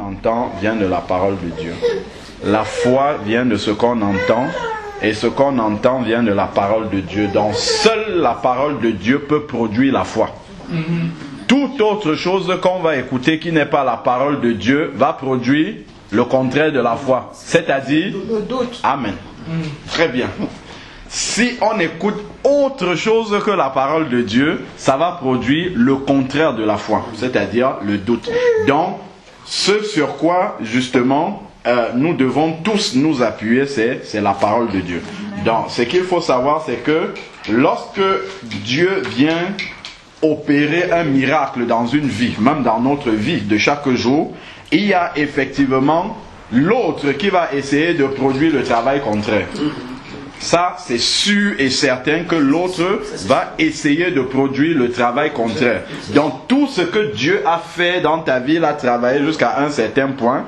entend vient de la parole de Dieu. La foi vient de ce qu'on entend, et ce qu'on entend vient de la parole de Dieu. Donc seule la parole de Dieu peut produire la foi. Toute autre chose qu'on va écouter qui n'est pas la parole de Dieu va produire le contraire de la foi, c'est-à-dire le doute. Amen. Très bien. Si on écoute autre chose que la parole de Dieu, ça va produire le contraire de la foi, c'est-à-dire le doute. Donc, ce sur quoi justement nous devons tous nous appuyer, c'est la parole de Dieu. Donc, ce qu'il faut savoir, c'est que lorsque Dieu vient opérer un miracle dans une vie, même dans notre vie de chaque jour, il y a effectivement l'autre qui va essayer de produire le travail contraire. Ça, c'est sûr et certain que l'autre va essayer de produire le travail contraire. Donc, tout ce que Dieu a fait dans ta vie, il a travaillé jusqu'à un certain point.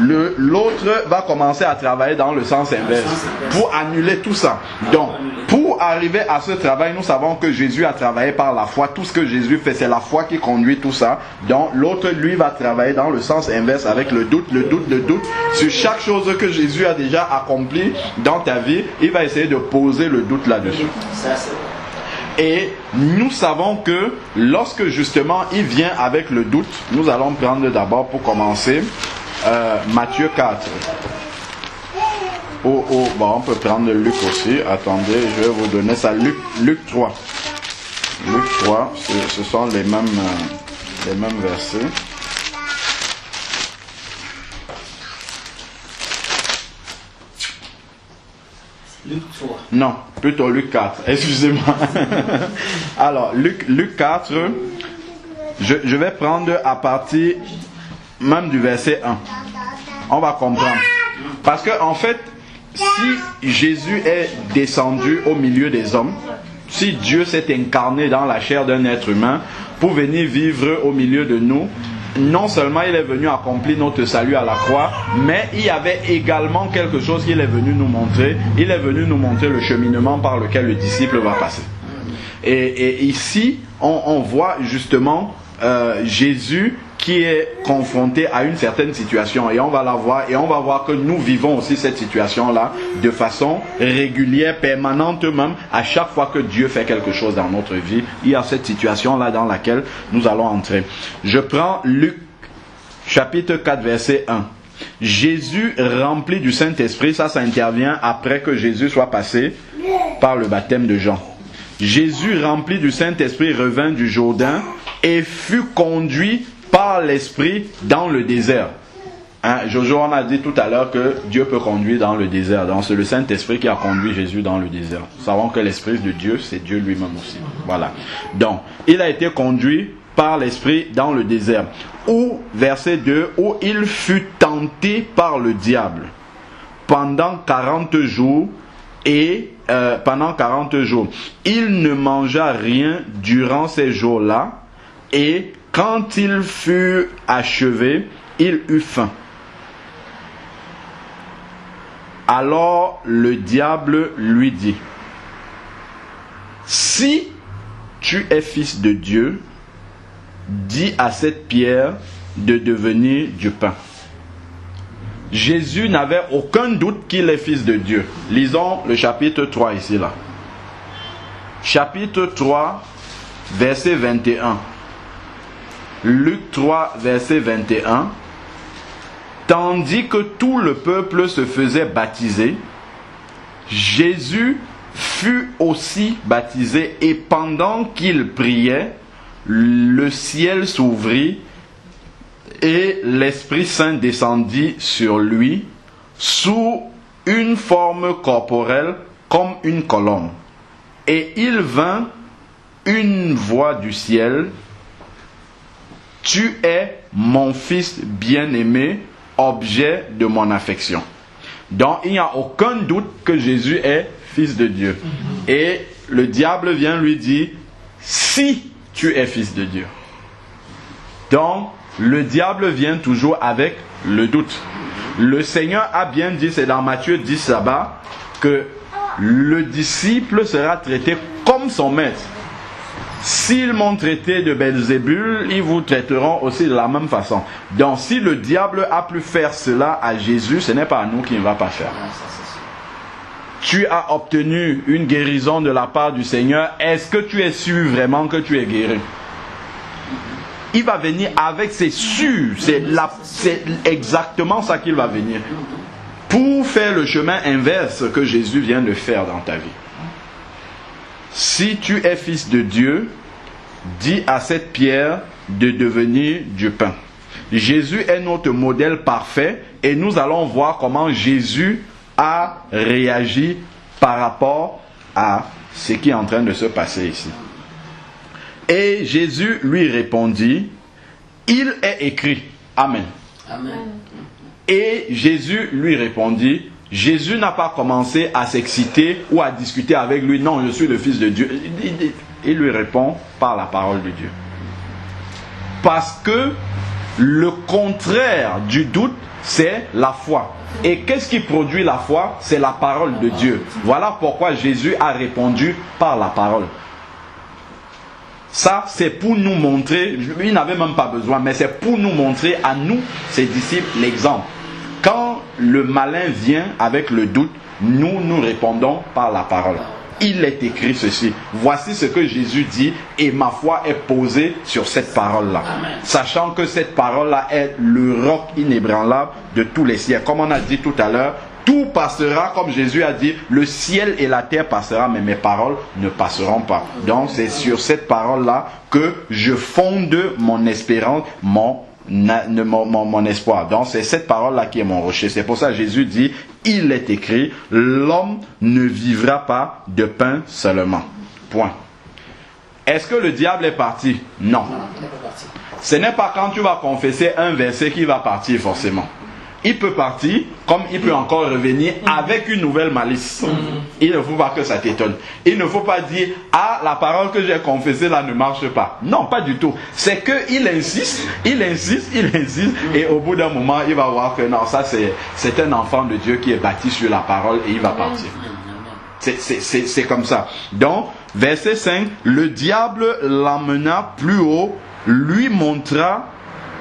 L'autre va commencer à travailler dans le sens inverse pour annuler tout ça. Donc, pour arriver à ce travail, nous savons que Jésus a travaillé par la foi. Tout ce que Jésus fait, c'est la foi qui conduit tout ça. Donc, l'autre, lui, va travailler dans le sens inverse avec le doute. Sur chaque chose que Jésus a déjà accomplie dans ta vie, il va essayer de poser le doute là-dessus. Et nous savons que lorsque justement il vient avec le doute, nous allons prendre d'abord pour commencer Matthieu 4. Bon, on peut prendre Luc aussi. Attendez, je vais vous donner ça. Luc 3. Luc 3, ce sont les mêmes versets. Luc 3. Non, plutôt Luc 4. Excusez-moi. Alors, Luc 4, je vais prendre à partir même du verset 1. On va comprendre. Parce que en fait, si Jésus est descendu au milieu des hommes, si Dieu s'est incarné dans la chair d'un être humain pour venir vivre au milieu de nous, non seulement il est venu accomplir notre salut à la croix, mais il y avait également quelque chose qu'il est venu nous montrer. Il est venu nous montrer le cheminement par lequel le disciple va passer. Et ici, on voit justement Jésus qui est confronté à une certaine situation, et on va la voir, et on va voir que nous vivons aussi cette situation-là de façon régulière, permanente même. À chaque fois que Dieu fait quelque chose dans notre vie, il y a cette situation-là dans laquelle nous allons entrer. Je prends Luc chapitre 4 verset 1. Jésus rempli du Saint-Esprit, ça intervient après que Jésus soit passé par le baptême de Jean. Jésus rempli du Saint-Esprit revint du Jourdain et fut conduit par l'Esprit dans le désert. Jojo, on a dit tout à l'heure que Dieu peut conduire dans le désert. Donc c'est le Saint-Esprit qui a conduit Jésus dans le désert. Nous savons que l'Esprit de Dieu, c'est Dieu lui-même aussi. Voilà. Donc, il a été conduit par l'Esprit dans le désert. Où, verset 2, où il fut tenté par le diable pendant 40 jours et pendant 40 jours. Il ne mangea rien durant ces jours-là, et quand il fut achevé, il eut faim. Alors le diable lui dit: si tu es fils de Dieu, dis à cette pierre de devenir du pain. Jésus n'avait aucun doute qu'il est fils de Dieu. Lisons le chapitre 3 ici là. Chapitre 3, verset 21. Luc 3, verset 21. Tandis que tout le peuple se faisait baptiser, Jésus fut aussi baptisé, et pendant qu'il priait, le ciel s'ouvrit et l'Esprit Saint descendit sur lui sous une forme corporelle comme une colombe. Et il vint une voix du ciel: tu es mon fils bien-aimé, objet de mon affection. Donc il n'y a aucun doute que Jésus est fils de Dieu. Et le diable vient lui dire: si tu es fils de Dieu. Donc le diable vient toujours avec le doute. Le Seigneur a bien dit, c'est dans Matthieu 10 là-bas, que le disciple sera traité comme son maître. S'ils m'ont traité de Belzébul, ils vous traiteront aussi de la même façon. Donc si le diable a pu faire cela à Jésus, ce n'est pas à nous qu'il ne va pas faire. Tu as obtenu une guérison de la part du Seigneur. Est-ce que tu es sûr vraiment que tu es guéri? Il va venir avec, c'est sûr, c'est exactement ça qu'il va venir. Pour faire le chemin inverse que Jésus vient de faire dans ta vie. Si tu es fils de Dieu, dis à cette pierre de devenir du pain. Jésus est notre modèle parfait et nous allons voir comment Jésus a réagi par rapport à ce qui est en train de se passer ici. Et Jésus lui répondit, il est écrit. Amen. Amen. Et Jésus lui répondit, Jésus n'a pas commencé à s'exciter ou à discuter avec lui, non, je suis le Fils de Dieu. Il lui répond par la parole de Dieu. Parce que le contraire du doute, c'est la foi. Et qu'est-ce qui produit la foi? C'est la parole de Dieu. Voilà pourquoi Jésus a répondu par la parole. Ça, c'est pour nous montrer, il n'avait même pas besoin, mais c'est pour nous montrer à nous, ses disciples, l'exemple. Quand le malin vient avec le doute, nous répondons par la parole. Il est écrit ceci. Voici ce que Jésus dit et ma foi est posée sur cette parole-là. Sachant que cette parole-là est le roc inébranlable de tous les siècles. Comme on a dit tout à l'heure, tout passera, comme Jésus a dit, le ciel et la terre passera, mais mes paroles ne passeront pas. Donc c'est sur cette parole-là que je fonde mon espérance, mon espoir. Donc c'est cette parole-là qui est mon rocher. C'est pour ça que Jésus dit, il est écrit, l'homme ne vivra pas de pain seulement. Point. Est-ce que le diable est parti? Non. Ce n'est pas quand tu vas confesser un verset qu'il va partir forcément. Il peut partir, comme il peut encore revenir avec une nouvelle malice. Il ne faut pas que ça t'étonne. Il ne faut pas dire, ah, la parole que j'ai confessée là ne marche pas. Non, pas du tout. C'est qu'il insiste, et au bout d'un moment, il va voir que non, ça c'est un enfant de Dieu qui est bâti sur la parole et il va partir. C'est comme ça. Donc, verset 5, le diable l'emmena plus haut, lui montra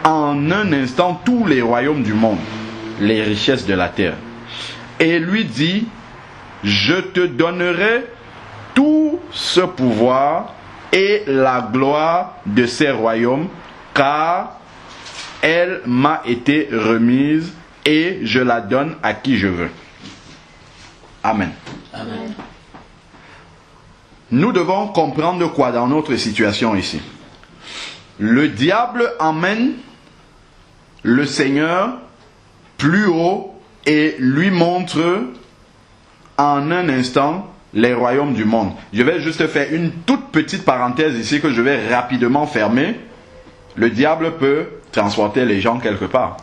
en un instant tous les royaumes du monde, les richesses de la terre, et lui dit, je te donnerai tout ce pouvoir et la gloire de ces royaumes, car elle m'a été remise et je la donne à qui je veux. Amen. Amen. Nous devons comprendre quoi dans notre situation ici? Le diable emmène le Seigneur plus haut et lui montre en un instant les royaumes du monde. Je vais juste faire une toute petite parenthèse ici que je vais rapidement fermer. Le diable peut transporter les gens quelque part.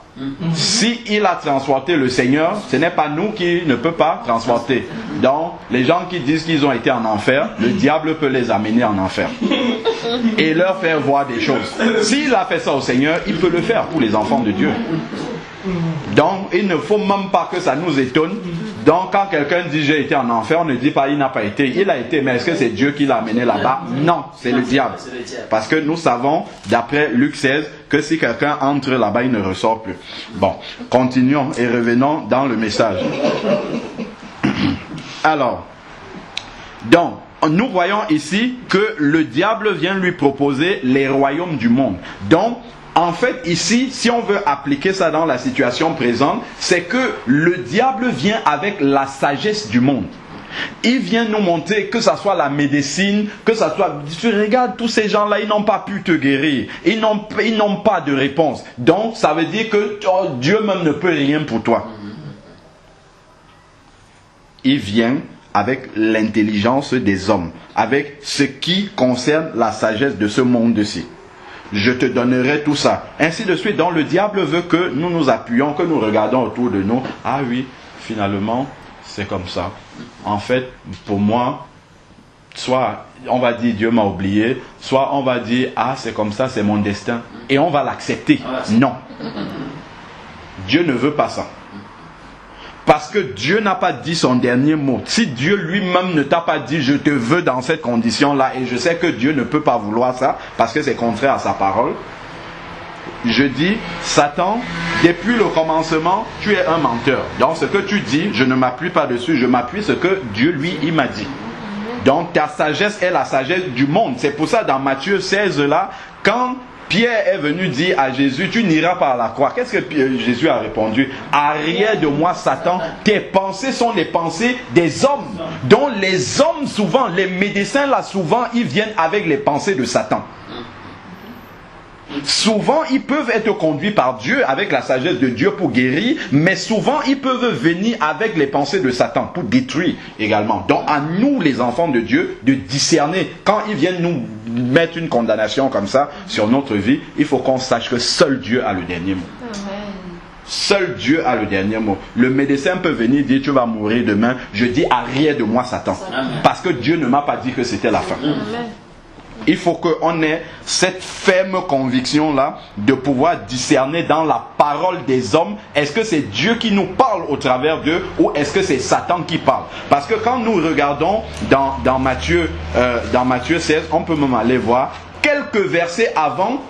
Si il a transporté le Seigneur, ce n'est pas nous qui ne peut pas transporter. Donc, les gens qui disent qu'ils ont été en enfer, le diable peut les amener en enfer et leur faire voir des choses. S'il a fait ça au Seigneur, il peut le faire pour les enfants de Dieu. Donc, il ne faut même pas que ça nous étonne. Donc, quand quelqu'un dit j'ai été en enfer, on ne dit pas il n'a pas été. Il a été, mais est-ce que c'est Dieu qui l'a amené là-bas? Non, c'est le diable. Parce que nous savons, d'après Luc 16, que si quelqu'un entre là-bas, il ne ressort plus. Bon, continuons et revenons dans le message. Alors, donc, nous voyons ici que le diable vient lui proposer les royaumes du monde. Donc, en fait, ici, si on veut appliquer ça dans la situation présente, c'est que le diable vient avec la sagesse du monde. Il vient nous montrer que ça soit la médecine, que ça soit... Tu regardes, tous ces gens-là, ils n'ont pas pu te guérir. Ils n'ont pas de réponse. Donc, ça veut dire que Dieu même ne peut rien pour toi. Il vient avec l'intelligence des hommes, avec ce qui concerne la sagesse de ce monde-ci. Je te donnerai tout ça. Ainsi de suite. Donc le diable veut que nous nous appuyions, que nous regardons autour de nous. Ah oui, finalement, c'est comme ça. En fait, pour moi, soit on va dire Dieu m'a oublié, soit on va dire ah c'est comme ça, c'est mon destin. Et on va l'accepter. Non. Dieu ne veut pas ça. Parce que Dieu n'a pas dit son dernier mot. Si Dieu lui-même ne t'a pas dit je te veux dans cette condition-là, et je sais que Dieu ne peut pas vouloir ça parce que c'est contraire à sa parole, je dis, Satan, depuis le commencement, tu es un menteur. Donc ce que tu dis, je ne m'appuie pas dessus, je m'appuie sur ce que Dieu lui, il m'a dit. Donc ta sagesse est la sagesse du monde. C'est pour ça dans Matthieu 16 là, quand Pierre est venu dire à Jésus, tu n'iras pas à la croix. Qu'est-ce que Jésus a répondu? Arrière de moi, Satan, tes pensées sont les pensées des hommes. Donc les hommes souvent, les médecins là souvent, ils viennent avec les pensées de Satan. Souvent, ils peuvent être conduits par Dieu, avec la sagesse de Dieu pour guérir, mais souvent, ils peuvent venir avec les pensées de Satan pour détruire également. Donc, à nous, les enfants de Dieu, de discerner. Quand ils viennent nous mettre une condamnation comme ça sur notre vie, il faut qu'on sache que seul Dieu a le dernier mot. Seul Dieu a le dernier mot. Le médecin peut venir dire, tu vas mourir demain. Je dis, arrière de moi, Satan. Parce que Dieu ne m'a pas dit que c'était la fin. Amen. Il faut qu'on ait cette ferme conviction-là de pouvoir discerner dans la parole des hommes, est-ce que c'est Dieu qui nous parle au travers d'eux ou est-ce que c'est Satan qui parle? Parce que quand nous regardons dans Matthieu 16, on peut même aller voir, quelques versets avant,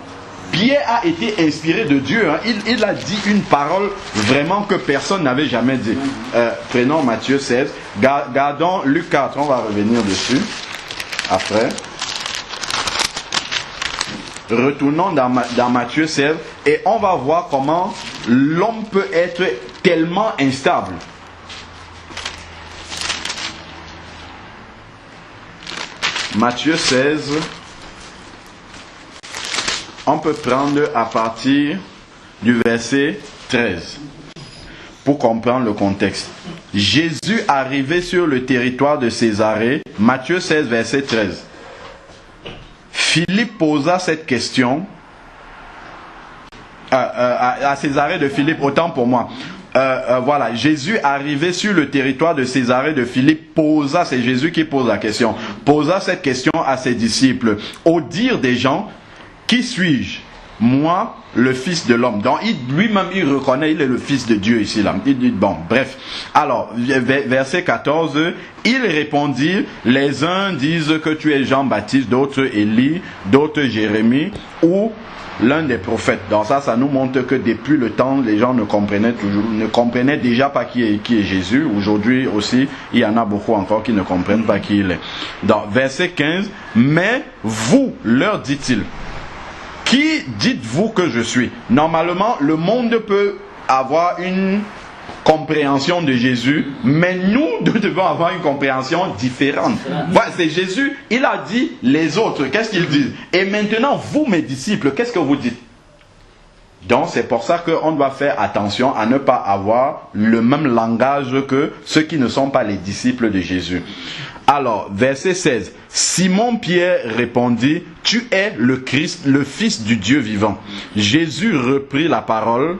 Pierre a été inspiré de Dieu. Il a dit une parole vraiment que personne n'avait jamais dit. Prenons Matthieu 16, gardons Luc 4, on va revenir dessus après. Retournons dans Matthieu 16 et on va voir comment l'homme peut être tellement instable. Matthieu 16, on peut prendre à partir du verset 13 pour comprendre le contexte. Jésus arrivé sur le territoire de Césarée, Matthieu 16, verset 13. Philippe posa cette question à Césarée de Philippe, autant pour moi. Voilà, Jésus arrivé sur le territoire de Césarée de Philippe posa, c'est Jésus qui pose la question, posa cette question à ses disciples. Au dire des gens, qui suis-je? Moi, le Fils de l'homme. Donc lui-même, il reconnaît, il est le Fils de Dieu ici. Là. Il dit, bon, bref. Alors, verset 14, il répondit, les uns disent que tu es Jean-Baptiste, d'autres Élie, d'autres Jérémie, ou l'un des prophètes. Donc ça nous montre que depuis le temps, les gens ne comprenaient déjà pas qui est Jésus. Aujourd'hui aussi, il y en a beaucoup encore qui ne comprennent pas qui il est. Donc, verset 15, mais vous, leur dit-il, qui dites-vous que je suis? Normalement, le monde peut avoir une compréhension de Jésus, mais nous devons avoir une compréhension différente. Voilà, c'est Jésus, il a dit les autres, qu'est-ce qu'ils disent? Et maintenant, vous, mes disciples, qu'est-ce que vous dites? Donc, c'est pour ça qu'on doit faire attention à ne pas avoir le même langage que ceux qui ne sont pas les disciples de Jésus. Alors, verset 16. Simon Pierre répondit, tu es le Christ, le Fils du Dieu vivant. Jésus reprit la parole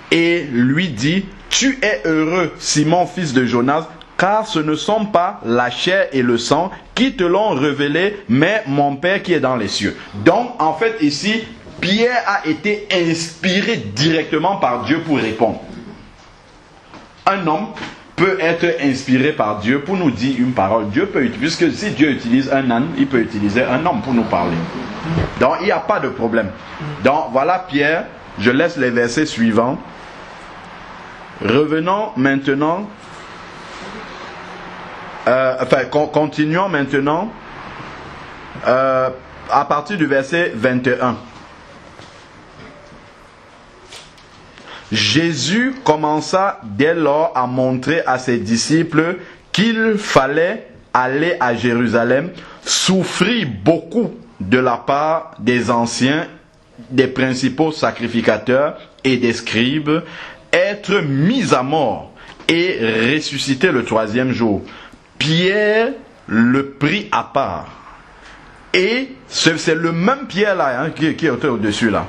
et lui dit, tu es heureux, Simon, fils de Jonas, car ce ne sont pas la chair et le sang qui te l'ont révélé, mais mon Père qui est dans les cieux. Donc, en fait, ici, Pierre a été inspiré directement par Dieu pour répondre. Un homme peut être inspiré par Dieu pour nous dire une parole. Dieu peut, puisque si Dieu utilise un âne, il peut utiliser un homme pour nous parler. Donc, il n'y a pas de problème. Donc, voilà Pierre. Je laisse les versets suivants. Revenons maintenant. Continuons maintenant. À partir du verset 21. Jésus commença dès lors à montrer à ses disciples qu'il fallait aller à Jérusalem, souffrir beaucoup de la part des anciens, des principaux sacrificateurs et des scribes, être mis à mort et ressusciter le troisième jour. Pierre le prit à part. Et c'est le même Pierre là qui est au-dessus là.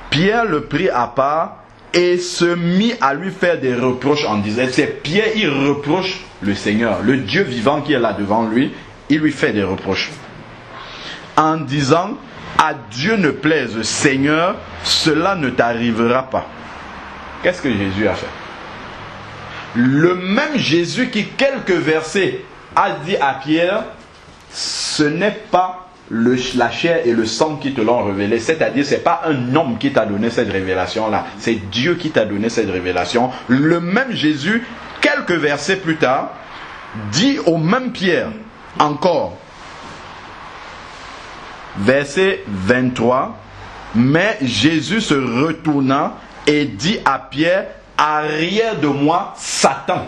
Pierre le prit à part et se mit à lui faire des reproches en disant, c'est Pierre, il reproche le Seigneur, le Dieu vivant qui est là devant lui, il lui fait des reproches. En disant, à Dieu ne plaise, Seigneur, cela ne t'arrivera pas. Qu'est-ce que Jésus a fait? Le même Jésus qui, quelques versets, a dit à Pierre, ce n'est pas la chair et le sang qui te l'ont révélé, c'est-à-dire c'est pas un homme qui t'a donné cette révélation-là, c'est Dieu qui t'a donné cette révélation. Le même Jésus, quelques versets plus tard, dit au même Pierre, encore, verset 23, mais Jésus se retourna et dit à Pierre, arrière de moi, Satan.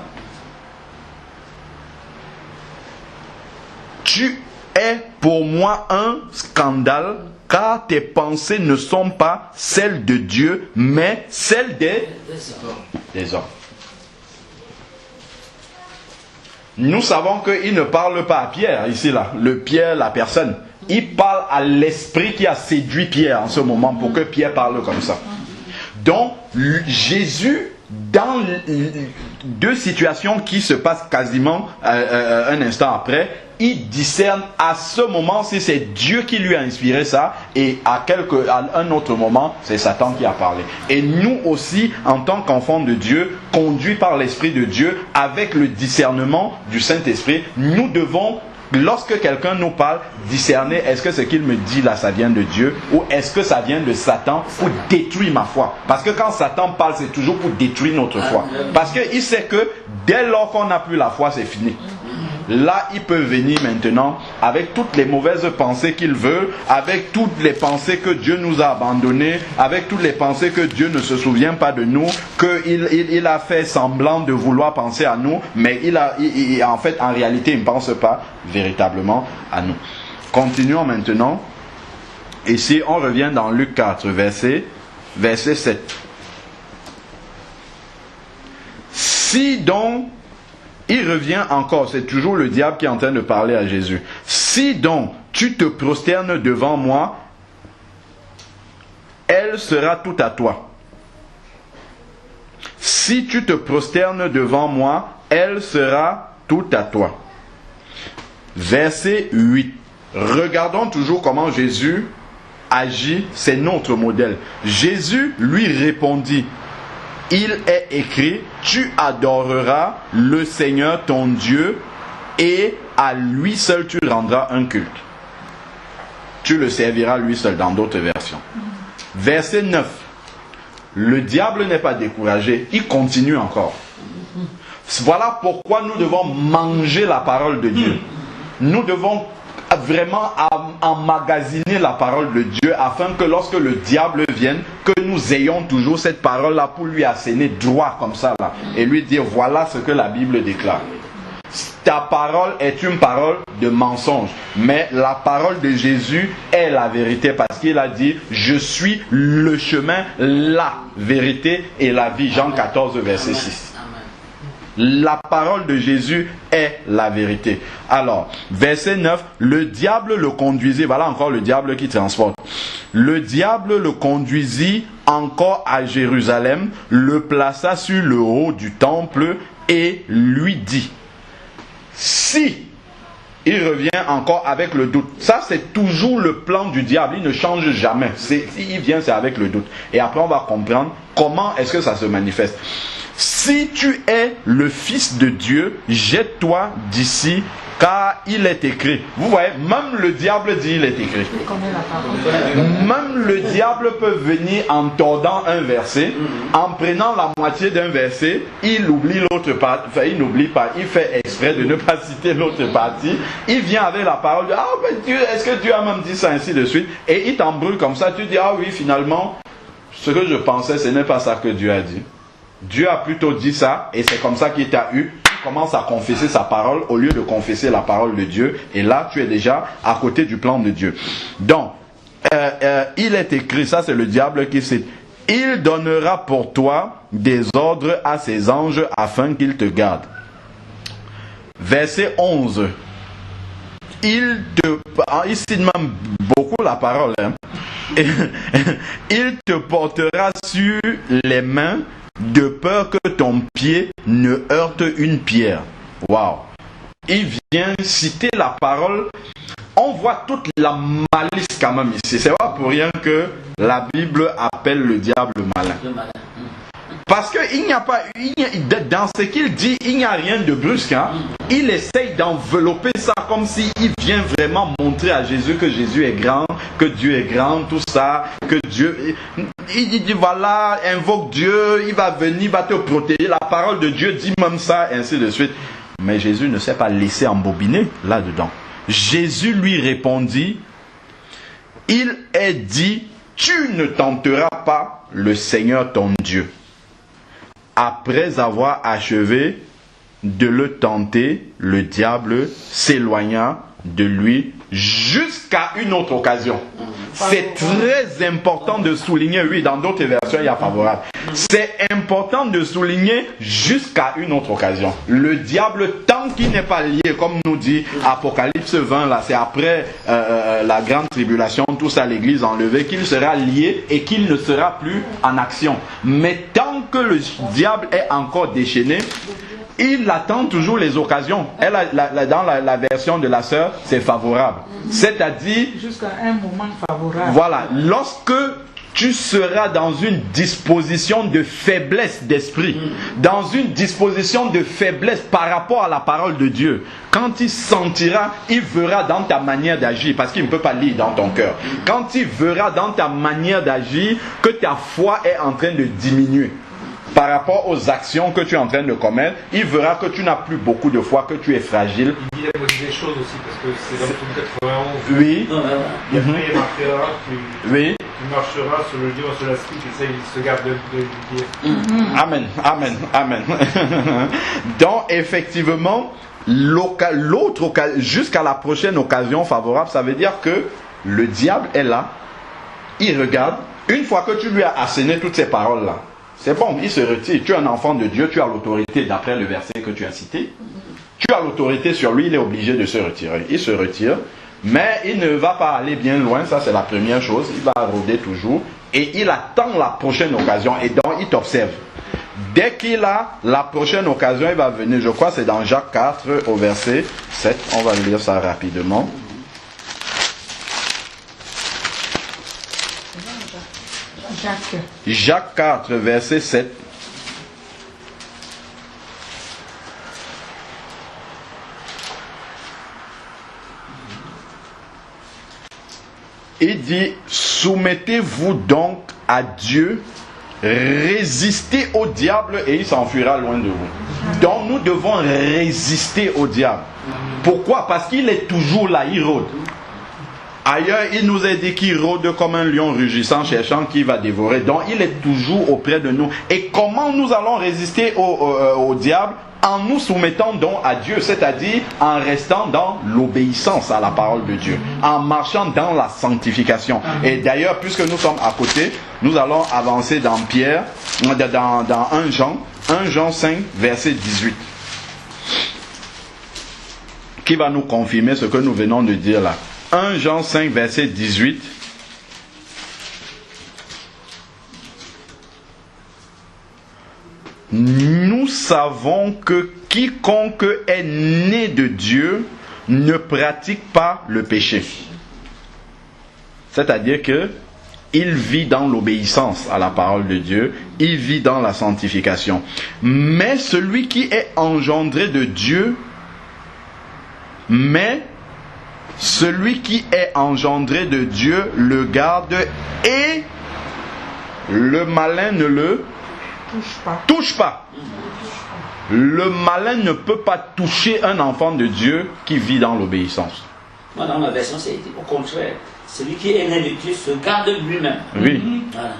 Tu es pour moi un scandale, car tes pensées ne sont pas celles de Dieu, mais celles des hommes. Nous savons qu'il ne parle pas à Pierre, ici, là, le Pierre, la personne. Il parle à l'esprit qui a séduit Pierre en ce moment pour que Pierre parle comme ça. Donc, Jésus, dans deux situations qui se passent quasiment un instant après, il discerne à ce moment si c'est Dieu qui lui a inspiré ça, et à un autre moment, c'est Satan qui a parlé. Et nous aussi, en tant qu'enfants de Dieu, conduits par l'Esprit de Dieu, avec le discernement du Saint-Esprit, nous devons, lorsque quelqu'un nous parle, discerner, est-ce que ce qu'il me dit là, ça vient de Dieu, ou est-ce que ça vient de Satan pour détruire ma foi? Parce que quand Satan parle, c'est toujours pour détruire notre foi. Parce qu'il sait que dès lors qu'on n'a plus la foi, c'est fini. Là, il peut venir maintenant avec toutes les mauvaises pensées qu'il veut, avec toutes les pensées que Dieu nous a abandonnées, avec toutes les pensées que Dieu ne se souvient pas de nous, qu'il a fait semblant de vouloir penser à nous, mais en fait, en réalité, il ne pense pas véritablement à nous. Continuons maintenant. Ici, on revient dans Luc 4, verset 7. Si donc, il revient encore, c'est toujours le diable qui est en train de parler à Jésus. Si donc tu te prosternes devant moi, elle sera tout à toi. Si tu te prosternes devant moi, elle sera tout à toi. Verset 8. Regardons toujours comment Jésus agit, c'est notre modèle. Jésus lui répondit, il est écrit, tu adoreras le Seigneur ton Dieu et à lui seul tu rendras un culte. Tu le serviras lui seul dans d'autres versions. Verset 9. Le diable n'est pas découragé, il continue encore. Voilà pourquoi nous devons manger la parole de Dieu. Nous devons vraiment emmagasiner la parole de Dieu afin que lorsque le diable vienne, que nous ayons toujours cette parole là pour lui asséner droit comme ça là et lui dire voilà ce que la Bible déclare. Ta parole est une parole de mensonge, mais la parole de Jésus est la vérité parce qu'il a dit je suis le chemin, la vérité et la vie. Jean 14 verset 6. La parole de Jésus est la vérité. Alors, verset 9, le diable le conduisit, voilà encore le diable qui transporte. Le diable le conduisit encore à Jérusalem, le plaça sur le haut du temple et lui dit, si il revient encore avec le doute. Ça, c'est toujours le plan du diable. Il ne change jamais. Il vient, c'est avec le doute. Et après, on va comprendre comment est-ce que ça se manifeste. Si tu es le Fils de Dieu, jette-toi d'ici, car il est écrit. Vous voyez, même le diable dit il est écrit. Même le diable peut venir en tordant un verset, en prenant la moitié d'un verset, il oublie l'autre partie, enfin il n'oublie pas, il fait exprès de ne pas citer l'autre partie, il vient avec la parole, ah mais Dieu, est-ce que Dieu a même dit ça, ainsi de suite, et il t'embrouille comme ça, tu dis, ah oui, finalement, ce que je pensais, ce n'est pas ça que Dieu a dit. Dieu a plutôt dit ça, et c'est comme ça qu'il t'a eu. Tu commences à confesser sa parole au lieu de confesser la parole de Dieu. Et là, tu es déjà à côté du plan de Dieu. Donc, il est écrit, ça c'est le diable qui cite, il donnera pour toi des ordres à ses anges afin qu'ils te gardent. Verset 11. Il cite même beaucoup la parole. Il te portera sur les mains de peur que ton pied ne heurte une pierre. Waouh! Il vient citer la parole. On voit toute la malice quand même ici. C'est pas pour rien que la Bible appelle le diable malin. Parce que dans ce qu'il dit, il n'y a rien de brusque. Hein. Il essaye d'envelopper ça comme s'il vient vraiment montrer à Jésus que Jésus est grand, que Dieu est grand, tout ça, que Dieu... Il dit voilà, invoque Dieu, il va venir, il va te protéger. La parole de Dieu dit même ça, et ainsi de suite. Mais Jésus ne s'est pas laissé embobiner là-dedans. Jésus lui répondit, il est dit, tu ne tenteras pas le Seigneur ton Dieu. Après avoir achevé de le tenter, le diable s'éloigna de lui jusqu'à une autre occasion. C'est très important de souligner, oui, dans d'autres versions il y a favorable. C'est important de souligner jusqu'à une autre occasion. Le diable, tant qu'il n'est pas lié, comme nous dit Apocalypse 20, là, c'est après la grande tribulation, tout ça, l'église enlevée, qu'il sera lié et qu'il ne sera plus en action. Mais tant que le diable est encore déchaîné, il attend toujours les occasions. Dans la version de la sœur, c'est favorable. C'est-à-dire... jusqu'à un moment favorable. Voilà. Lorsque tu seras dans une disposition de faiblesse d'esprit, dans une disposition de faiblesse par rapport à la parole de Dieu, quand il sentira, il verra dans ta manière d'agir, parce qu'il ne peut pas lire dans ton cœur. Quand il verra dans ta manière d'agir que ta foi est en train de diminuer, par rapport aux actions que tu es en train de commettre, il verra que tu n'as plus beaucoup de foi, que tu es fragile. Il dit la moitié des choses aussi, parce que c'est dans le psaume 91. Oui. Il marquera, Oui. tu marcheras sur le dieu, sur la script, et ça, il se garde de le dire. Amen, amen, amen. Donc, effectivement, jusqu'à la prochaine occasion favorable, ça veut dire que le diable est là, il regarde. Une fois que tu lui as asséné toutes ces paroles-là, c'est bon, il se retire. Tu es un enfant de Dieu, tu as l'autorité d'après le verset que tu as cité. Tu as l'autorité sur lui, il est obligé de se retirer. Il se retire, mais il ne va pas aller bien loin, ça c'est la première chose. Il va rôder toujours et il attend la prochaine occasion et donc il t'observe. Dès qu'il a la prochaine occasion, il va venir. Je crois que c'est dans Jacques 4 au verset 7. On va lire ça rapidement. Jacques 4, verset 7. Il dit, soumettez-vous donc à Dieu, résistez au diable et il s'enfuira loin de vous. Donc nous devons résister au diable. Pourquoi? Parce qu'il est toujours là, il rôde. Ailleurs, il nous a dit qu'il rôde comme un lion rugissant, cherchant qui va dévorer. Donc, il est toujours auprès de nous. Et comment nous allons résister au diable? En nous soumettant donc à Dieu, c'est-à-dire en restant dans l'obéissance à la parole de Dieu, en marchant dans la sanctification. Et d'ailleurs, puisque nous sommes à côté, nous allons avancer dans Pierre, dans 1 Jean 5, verset 18, qui va nous confirmer ce que nous venons de dire là. 1 Jean 5, verset 18. Nous savons que quiconque est né de Dieu ne pratique pas le péché. C'est-à-dire que il vit dans l'obéissance à la parole de Dieu, il vit dans la sanctification. Mais celui qui est engendré de Dieu, celui qui est engendré de Dieu le garde et le malin ne le touche pas. Le malin ne peut pas toucher un enfant de Dieu qui vit dans l'obéissance. Moi, dans ma version, c'est au contraire. Celui qui est né de Dieu se garde lui-même. Oui. Voilà.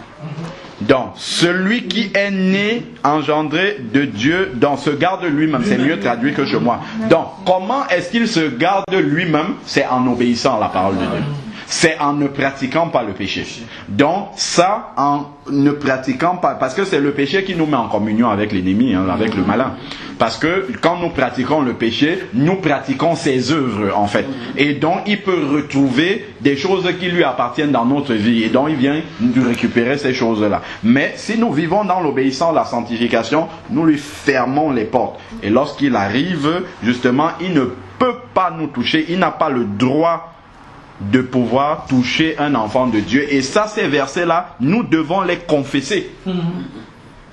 Donc, celui qui est né, engendré de Dieu, donc se garde lui-même. C'est mieux traduit que chez moi. Donc, comment est-ce qu'il se garde lui-même? C'est en obéissant à la parole de Dieu. C'est en ne pratiquant pas le péché. Donc, ça, en ne pratiquant pas, parce que c'est le péché qui nous met en communion avec l'ennemi, hein, avec le malin. Parce que quand nous pratiquons le péché, nous pratiquons ses œuvres, en fait. Et donc, il peut retrouver des choses qui lui appartiennent dans notre vie. Et donc, il vient nous récupérer ces choses-là. Mais si nous vivons dans l'obéissance, la sanctification, nous lui fermons les portes. Et lorsqu'il arrive, justement, il ne peut pas nous toucher. Il n'a pas le droit de pouvoir toucher un enfant de Dieu. Et ça, ces versets-là, nous devons les confesser.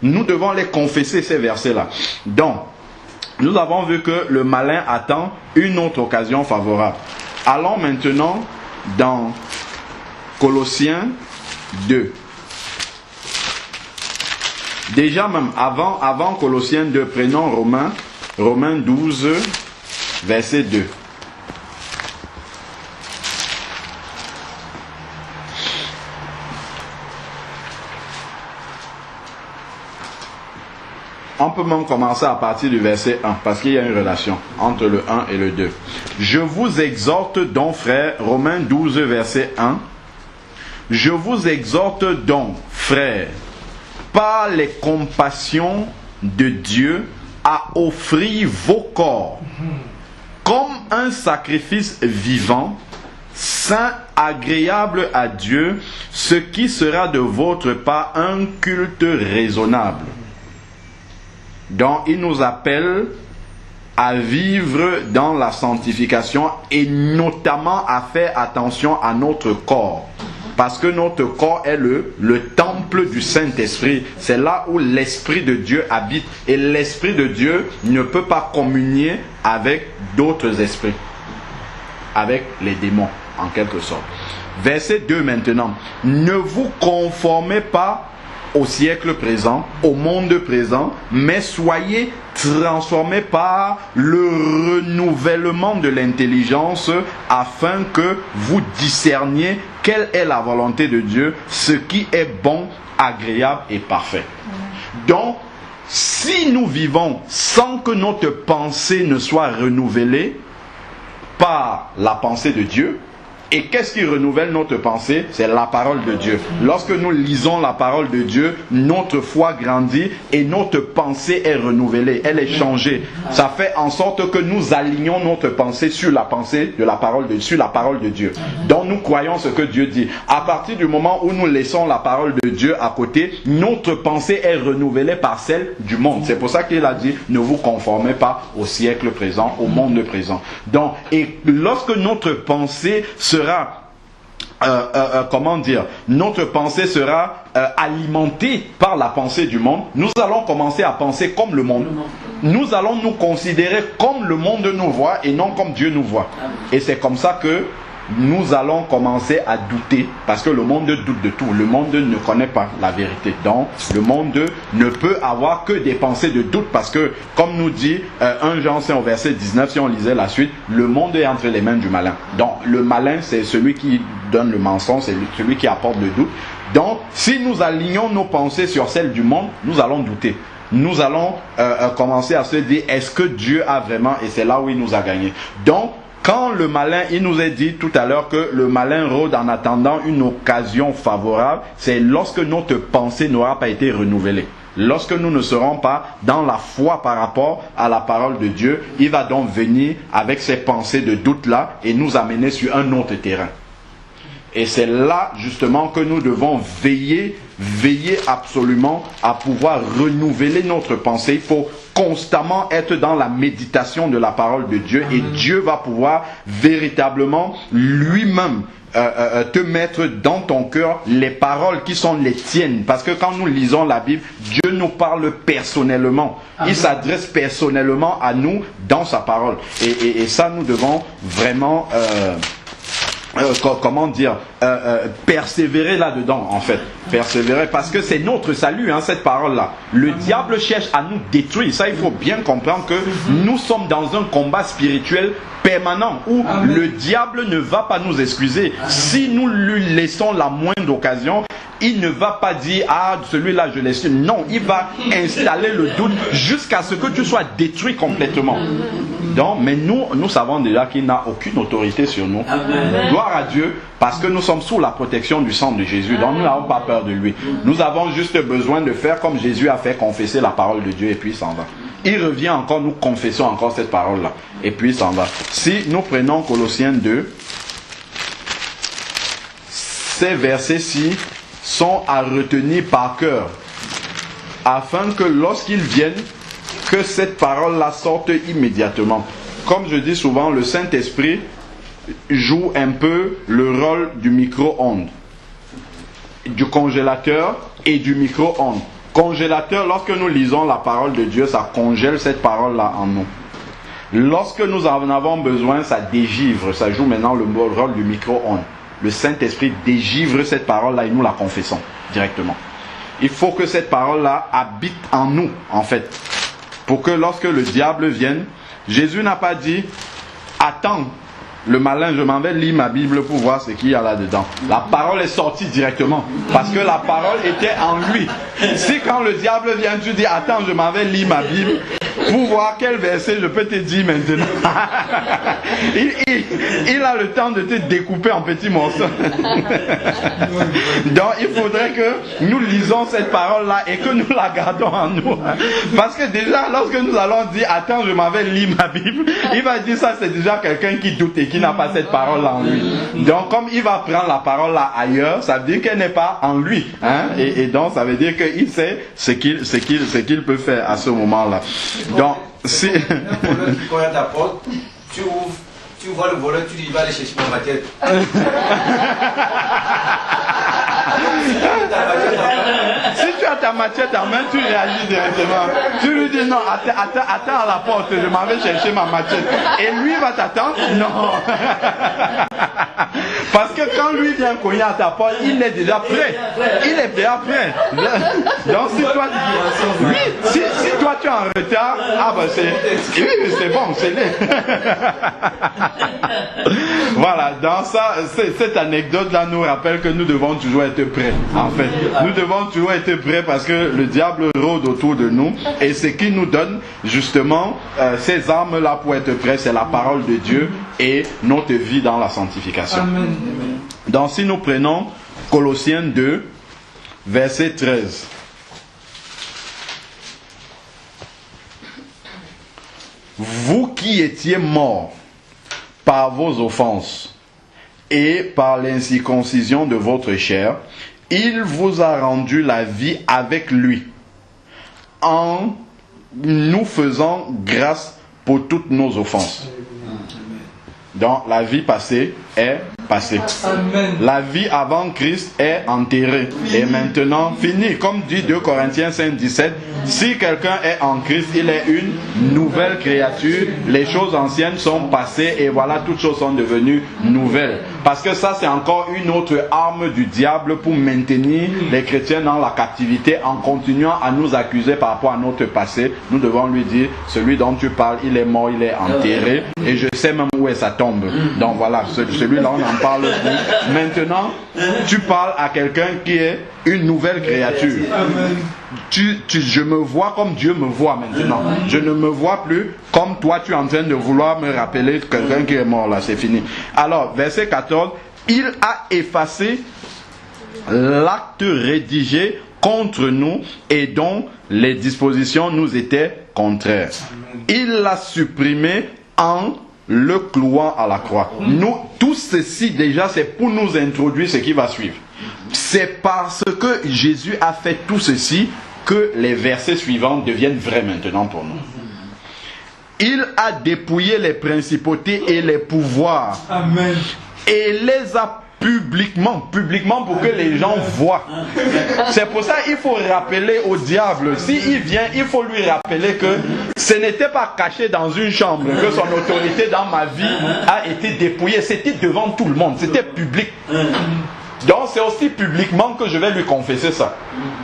Nous devons les confesser, ces versets-là. Donc, nous avons vu que le malin attend une autre occasion favorable. Allons maintenant dans Colossiens 2. Déjà même, avant Colossiens 2, prenons Romains 12, verset 2. On peut même commencer à partir du verset 1, parce qu'il y a une relation entre le 1 et le 2. Je vous exhorte donc, frères, Romains 12, verset 1. Je vous exhorte donc, frères, par les compassions de Dieu, à offrir vos corps comme un sacrifice vivant, saint, agréable à Dieu, ce qui sera de votre part un culte raisonnable. Donc, il nous appelle à vivre dans la sanctification et notamment à faire attention à notre corps. Parce que notre corps est le temple du Saint-Esprit. C'est là où l'Esprit de Dieu habite. Et l'Esprit de Dieu ne peut pas communier avec d'autres esprits. Avec les démons, en quelque sorte. Verset 2 maintenant. Ne vous conformez pas au siècle présent, au monde présent, mais soyez transformés par le renouvellement de l'intelligence afin que vous discerniez quelle est la volonté de Dieu, ce qui est bon, agréable et parfait. Donc, si nous vivons sans que notre pensée ne soit renouvelée par la pensée de Dieu, et qu'est-ce qui renouvelle notre pensée? C'est la parole de Dieu. Lorsque nous lisons la parole de Dieu, notre foi grandit et notre pensée est renouvelée, elle est changée. Ça fait en sorte que nous alignons notre pensée sur la pensée de la parole de, sur la parole de Dieu. Donc nous croyons ce que Dieu dit. À partir du moment où nous laissons la parole de Dieu à côté, notre pensée est renouvelée par celle du monde. C'est pour ça qu'il a dit, ne vous conformez pas au siècle présent, au monde présent. Donc, et lorsque notre pensée sera notre pensée sera alimentée par la pensée du monde, nous allons commencer à penser comme le monde. Nous allons nous considérer comme le monde nous voit et non comme Dieu nous voit. Et c'est comme ça que nous allons commencer à douter, parce que le monde doute de tout. Le monde ne connaît pas la vérité. Donc, le monde ne peut avoir que des pensées de doute, parce que, comme nous dit 1 Jean 5 au verset 19, si on lisait la suite, le monde est entre les mains du malin. Donc, le malin, c'est celui qui donne le mensonge, c'est celui qui apporte le doute. Donc, si nous alignons nos pensées sur celles du monde, nous allons douter. Nous allons commencer à se dire, est-ce que Dieu a vraiment, et c'est là où il nous a gagné. Donc, quand le malin, il nous a dit tout à l'heure que le malin rôde en attendant une occasion favorable, c'est lorsque notre pensée n'aura pas été renouvelée. Lorsque nous ne serons pas dans la foi par rapport à la parole de Dieu, il va donc venir avec ces pensées de doute là et nous amener sur un autre terrain. Et c'est là justement que nous devons veiller absolument à pouvoir renouveler notre pensée. Il faut constamment être dans la méditation de la parole de Dieu et Dieu va pouvoir véritablement lui-même te mettre dans ton cœur les paroles qui sont les tiennes. Parce que quand nous lisons la Bible, Dieu nous parle personnellement. Il s'adresse personnellement à nous dans sa parole. Et ça, nous devons vraiment... persévérer là-dedans, en fait. Persévérer, parce que c'est notre salut, cette parole-là. Le diable cherche à nous détruire. Ça, il faut bien comprendre que nous sommes dans un combat spirituel permanent où le diable ne va pas nous excuser. Si nous lui laissons la moindre occasion, il ne va pas dire, ah, celui-là, je l'excuse. Non, il va installer le doute jusqu'à ce que tu sois détruit complètement. Donc, mais nous savons déjà qu'il n'a aucune autorité sur nous. Amen. Gloire à Dieu, parce que nous sommes sous la protection du sang de Jésus. Donc, nous n'avons pas peur de lui. Nous avons juste besoin de faire comme Jésus a fait, confesser la parole de Dieu et puis il s'en va. Il revient encore, nous confessons encore cette parole-là. Et puis il s'en va. Si nous prenons Colossiens 2, ces versets-ci sont à retenir par cœur, afin que lorsqu'ils viennent, que cette parole-là sorte immédiatement. Comme je dis souvent, le Saint-Esprit joue un peu le rôle du micro-ondes, du congélateur et du micro-ondes. congélateur, lorsque nous lisons la parole de Dieu, ça congèle cette parole-là en nous. Lorsque nous en avons besoin, ça dégivre. Ça joue maintenant le rôle du micro-ondes. Le Saint-Esprit dégivre cette parole-là et nous la confessons directement. Il faut que cette parole-là habite en nous, en fait. Pour que lorsque le diable vienne, Jésus n'a pas dit « Attends, le malin, je m'en vais lire ma Bible pour voir ce qu'il y a là-dedans. » La parole est sortie directement. Parce que la parole était en lui. Si quand le diable vient, tu dis « Attends, je m'en vais lire ma Bible » pour voir quel verset je peux te dire maintenant. il a le temps de te découper en petits morceaux. Donc il faudrait que nous lisons cette parole-là et que nous la gardons en nous. Parce que déjà, lorsque nous allons dire « Attends, je m'en vais lire ma Bible », il va dire ça, c'est déjà quelqu'un qui doute et qui n'a pas cette parole-là en lui. Donc comme il va prendre la parole-là ailleurs, ça veut dire qu'elle n'est pas en lui. Hein? Et donc ça veut dire qu'il sait ce qu'il peut faire à ce moment-là. Donc, si... Un voleur qui cogne à ta porte, tu ouvres, tu vois le voleur, tu dis il va aller chercher ma matière. Si tu as ta machette en main, tu réagis directement. Tu lui dis non, attends à la porte, je m'en vais chercher ma machette. Et lui va t'attendre? Non. Parce que quand lui vient cogner à ta porte, il est déjà prêt. Il est déjà prêt. Donc si toi, oui, si toi tu es en retard, ah ben c'est bon, c'est laid. Voilà, dans ça, cette anecdote-là nous rappelle que nous devons toujours être prêts. En fait, nous devons toujours être prêts parce que le diable rôde autour de nous et ce qui nous donne justement ces armes-là pour être prêts, c'est la parole de Dieu et notre vie dans la sanctification. Amen. Donc si nous prenons Colossiens 2, verset 13. Vous qui étiez morts par vos offenses et par l'incirconcision de votre chair, il vous a rendu la vie avec lui, en nous faisant grâce pour toutes nos offenses. Donc la vie passée est passée. Amen. La vie avant Christ est enterrée et maintenant finie. Comme dit 2 Corinthiens 5,17, si quelqu'un est en Christ, il est une nouvelle créature. Les choses anciennes sont passées et voilà, toutes choses sont devenues nouvelles. Parce que ça, c'est encore une autre arme du diable pour maintenir les chrétiens dans la captivité en continuant à nous accuser par rapport à notre passé. Nous devons lui dire, celui dont tu parles, il est mort, il est enterré et je sais même où est sa tombe. Donc voilà, celui-là, on n'en parle plus. Maintenant, tu parles à quelqu'un qui est une nouvelle créature. Je me vois comme Dieu me voit maintenant. Je ne me vois plus comme toi tu es en train de vouloir me rappeler quelqu'un qui est mort là, c'est fini. Alors, verset 14, il a effacé l'acte rédigé contre nous et dont les dispositions nous étaient contraires. Il l'a supprimé en le clouant à la croix. Nous, tout ceci déjà, c'est pour nous introduire ce qui va suivre. C'est parce que Jésus a fait tout ceci que les versets suivants deviennent vrais maintenant pour nous. Il a dépouillé les principautés et les pouvoirs. Amen. Et les a publiquement pour que les gens voient. C'est pour ça qu'il faut rappeler au diable, s'il vient, il faut lui rappeler que ce n'était pas caché dans une chambre, que son autorité dans ma vie a été dépouillée. C'était devant tout le monde, c'était public. Donc c'est aussi publiquement que je vais lui confesser ça.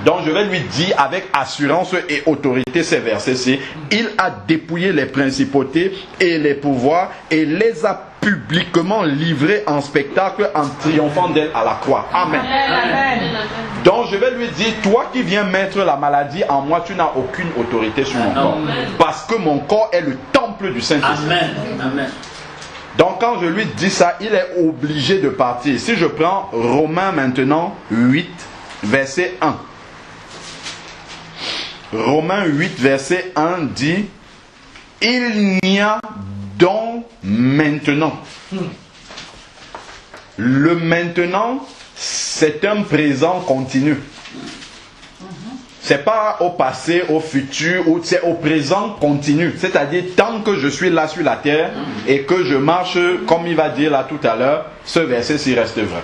Donc je vais lui dire avec assurance et autorité ces versets-ci. Il a dépouillé les principautés et les pouvoirs et les a publiquement livrés en spectacle en triomphant d'elle à la croix. Amen. Amen. Donc je vais lui dire, toi qui viens mettre la maladie en moi, tu n'as aucune autorité sur mon corps. Parce que mon corps est le temple du Saint-Esprit. Amen. Amen. Donc quand je lui dis ça, il est obligé de partir. Si je prends Romains maintenant 8, verset 1. Romains 8, verset 1 dit, il n'y a donc maintenant. Le maintenant, c'est un présent continu. C'est pas au passé, au futur, ou c'est au présent continu. C'est-à-dire, tant que je suis là sur la terre et que je marche, comme il va dire là tout à l'heure, ce verset-ci reste vrai.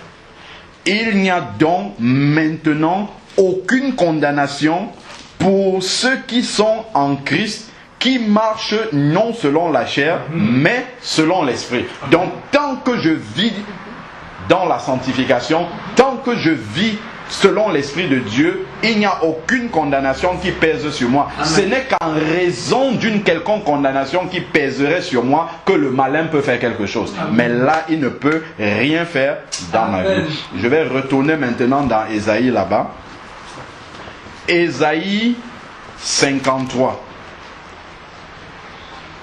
Il n'y a donc maintenant aucune condamnation pour ceux qui sont en Christ, qui marchent non selon la chair, mais selon l'esprit. Donc, tant que je vis dans la sanctification, tant que je vis selon l'Esprit de Dieu, il n'y a aucune condamnation qui pèse sur moi. Amen. Ce n'est qu'en raison d'une quelconque condamnation qui pèserait sur moi que le malin peut faire quelque chose. Amen. Mais là, il ne peut rien faire dans ma vie. Je vais retourner maintenant dans Ésaïe là-bas. Ésaïe 53.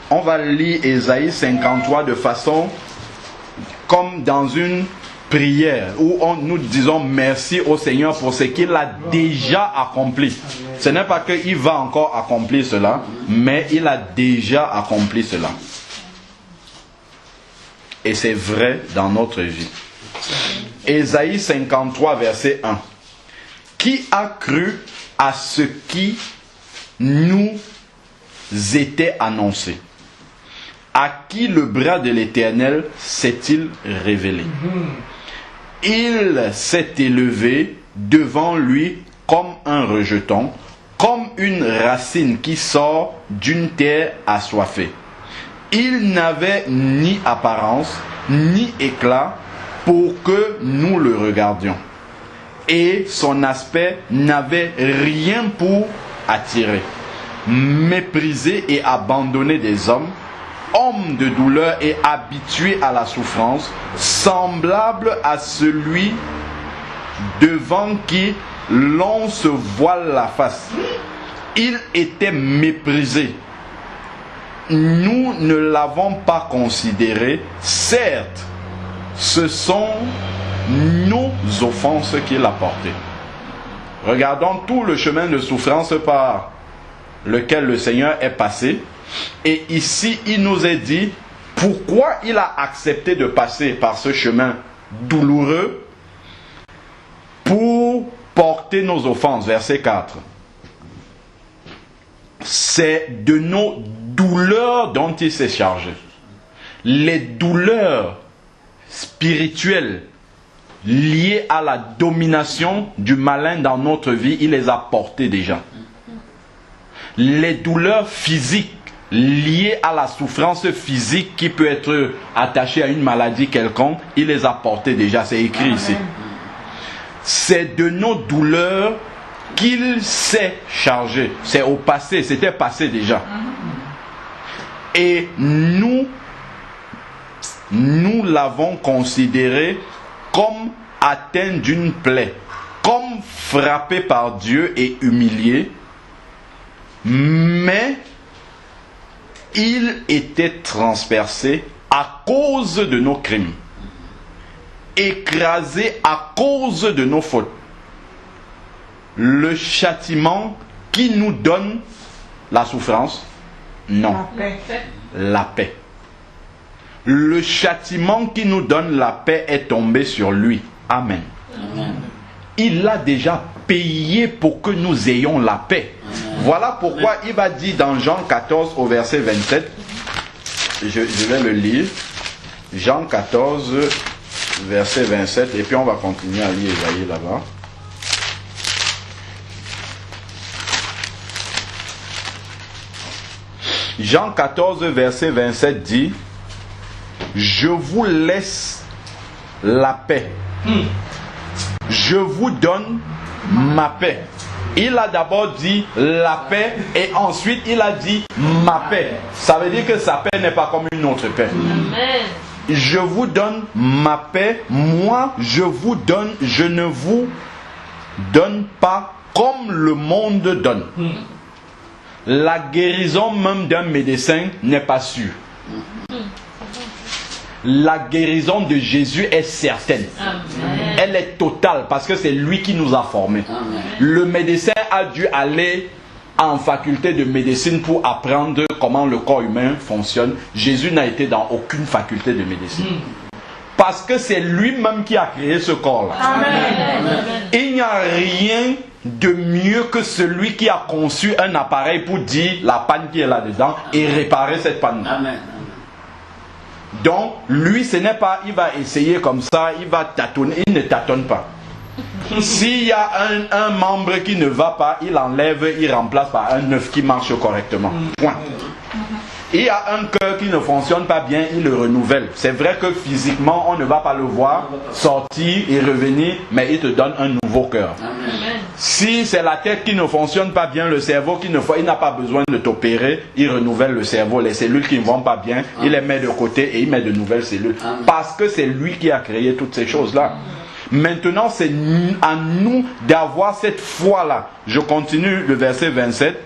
On va lire Ésaïe 53 de façon comme dans une prière où nous disons merci au Seigneur pour ce qu'il a déjà accompli. Ce n'est pas qu'il va encore accomplir cela, mais il a déjà accompli cela. Et c'est vrai dans notre vie. Ésaïe 53 verset 1. Qui a cru à ce qui nous était annoncé? À qui le bras de l'Éternel s'est-il révélé? Il s'est élevé devant lui comme un rejeton, comme une racine qui sort d'une terre assoiffée. Il n'avait ni apparence, ni éclat pour que nous le regardions. Et son aspect n'avait rien pour attirer. Méprisé et abandonné des hommes, homme de douleur et habitué à la souffrance, semblable à celui devant qui l'on se voile la face. Il était méprisé. Nous ne l'avons pas considéré. Certes, ce sont nos offenses qu'il a portées. Regardons tout le chemin de souffrance par lequel le Seigneur est passé. Et ici, il nous est dit pourquoi il a accepté de passer par ce chemin douloureux pour porter nos offenses. Verset 4. C'est de nos douleurs dont il s'est chargé. Les douleurs spirituelles liées à la domination du malin dans notre vie, il les a portées déjà. Les douleurs physiques liées à la souffrance physique qui peut être attachée à une maladie quelconque, il les a portées déjà, c'est écrit ici. C'est de nos douleurs qu'il s'est chargé. C'est au passé, c'était passé déjà. Et nous l'avons considéré comme atteint d'une plaie, comme frappé par Dieu et humilié, mais il était transpercé à cause de nos crimes, écrasé à cause de nos fautes. Le châtiment qui nous donne la souffrance, non, la paix. Le châtiment qui nous donne la paix est tombé sur lui. Amen. Amen. Il a déjà payé pour que nous ayons la paix. Voilà pourquoi il va dire dans Jean 14 au verset 27, je vais le lire, Jean 14 verset 27, et puis on va continuer à lire Ésaïe là-bas. Jean 14 verset 27 dit: je vous laisse la paix. Je vous donne ma paix. Il a d'abord dit la paix et ensuite il a dit ma paix. Ça veut dire que sa paix n'est pas comme une autre paix. Amen. Je vous donne ma paix. Moi, je vous donne, je ne vous donne pas comme le monde donne. La guérison même d'un médecin n'est pas sûre. La guérison de Jésus est certaine. Amen. Elle est totale parce que c'est lui qui nous a formés. Amen. Le médecin a dû aller en faculté de médecine pour apprendre comment le corps humain fonctionne. Jésus n'a été dans aucune faculté de médecine. Parce que c'est lui-même qui a créé ce corps-là. Amen. Il n'y a rien de mieux que celui qui a conçu un appareil pour dire la panne qui est là-dedans et réparer cette panne. Amen. Donc, lui, ce n'est pas, il va essayer comme ça, il va tâtonner, il ne tâtonne pas. S'il y a un membre qui ne va pas, il enlève, il remplace par un œuf qui marche correctement. Point. Il y a un cœur qui ne fonctionne pas bien, il le renouvelle. C'est vrai que physiquement, on ne va pas le voir sortir et revenir, mais il te donne un nouveau cœur. Si c'est la tête qui ne fonctionne pas bien, le cerveau qui ne fonctionne, il n'a pas besoin de t'opérer, il renouvelle le cerveau. Les cellules qui ne vont pas bien, il les met de côté et il met de nouvelles cellules. Parce que c'est lui qui a créé toutes ces choses-là. Maintenant, c'est à nous d'avoir cette foi-là. Je continue le verset 27.